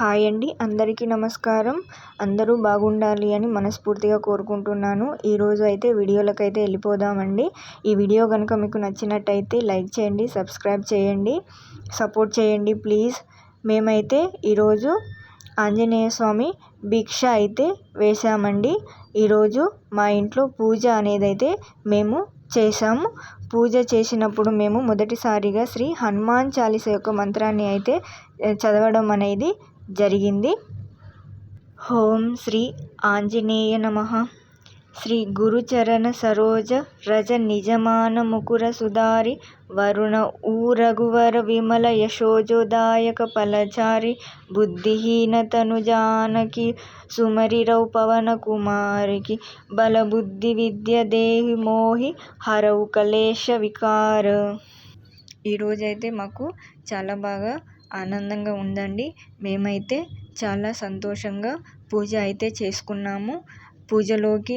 Hi అండి, అందరికీ నమస్కారం. అందరూ బాగుండాలి అని మనస్ఫూర్తిగా కోరుకుంటున్నాను. ఈరోజు అయితే వీడియోలకైతే వెళ్ళిపోదామండి. ఈ వీడియో కనుక మీకు నచ్చినట్టయితే లైక్ చేయండి, సబ్స్క్రైబ్ చేయండి, సపోర్ట్ చేయండి ప్లీజ్. మేమైతే ఈరోజు ఆంజనేయ స్వామి భిక్ష అయితే వేశామండి. ఈరోజు మా ఇంట్లో పూజ అనేది అయితే మేము చేసాము. పూజ చేసినప్పుడు మేము మొదటిసారిగా శ్రీ హనుమాన్ చాలీస యొక్క మంత్రాన్ని అయితే చదవడం అనేది జరిగింది. ఓం శ్రీ ఆంజనేయ నమః. శ్రీ గురుచరణ సరోజ రజ నిజమాన ముకుర సుధారి వరుణ రఘువర విమల యశోజోదాయక ఫలచారి బుద్ధిహీన తను జానకి సుమరిరౌ పవన కుమారికి బలబుద్ధి విద్య దేహి మోహి హరవు కలేశ వికార. ఈరోజైతే మాకు చాలా బాగా ఆనందంగా ఉందండి. మేమైతే చాలా సంతోషంగా పూజ అయితే చేసుకున్నాము. పూజలోకి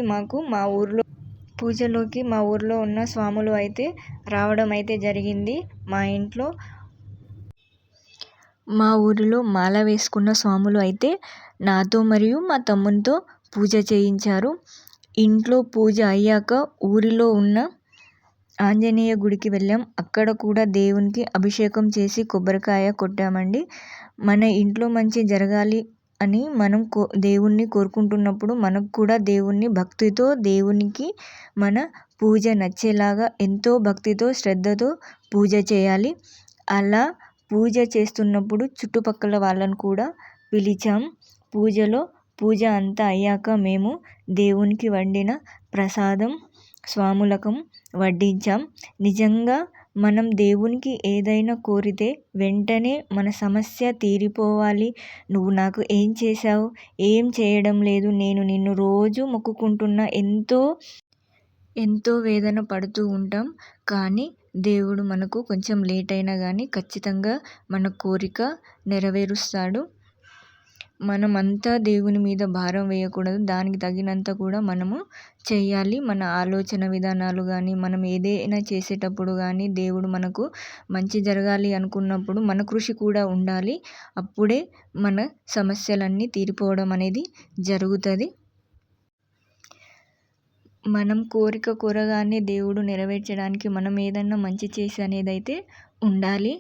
మా ఊర్లో ఉన్న స్వాములు అయితే రావడం అయితే జరిగింది. మా ఊరిలో మాల వేసుకున్న స్వాములు అయితే నాతో మరియు మా తమ్మునితో పూజ చేయించారు. ఇంట్లో పూజ అయ్యాక ఊరిలో ఉన్న ఆంజనేయ గుడికి వెళ్ళాం. అక్కడ కూడా దేవునికి అభిషేకం చేసి కొబ్బరికాయ కొట్టామండి. మన ఇంట్లో మంచి జరగాలి అని మనం దేవుణ్ణి కోరుకుంటున్నప్పుడు మనకు కూడా దేవుణ్ణి భక్తితో దేవునికి మన పూజ నచ్చేలాగా ఎంతో భక్తితో శ్రద్ధతో పూజ చేయాలి. అలా పూజ చేస్తున్నప్పుడు చుట్టుపక్కల వాళ్ళను కూడా పిలిచాం. పూజ అంతా అయ్యాక మేము దేవునికి వండిన ప్రసాదం స్వాములకం వడ్డించాం. నిజంగా మనం దేవునికి ఏదైనా కోరితే వెంటనే మన సమస్య తీరిపోవాలి. నువ్వు నాకు ఏం చేశావు, ఏం చేయడం లేదు, నేను నిన్ను రోజు మొక్కుకుంటున్నా, ఎంతో వేదన పడుతూ ఉంటాం. కానీ దేవుడు మనకు కొంచెం లేట్ అయినా కానీ ఖచ్చితంగా మన కోరిక నెరవేరుస్తాడు. మనమంతా దేవుని మీద భారం వేయకూడదు. దానికి తగినంత కూడా మనము చేయాలి. మన ఆలోచన విధానాలు కానీ మనం ఏదైనా చేసేటప్పుడు కానీ దేవుడు మనకు మంచి జరగాలి అనుకున్నప్పుడు మన కృషి కూడా ఉండాలి. అప్పుడే మన సమస్యలన్నీ తీరిపోవడం అనేది జరుగుతుంది. మనం కోరగానే దేవుడు నెరవేర్చడానికి మనం ఏదన్నా మంచి చేసి అనేది అయితే ఉండాలి.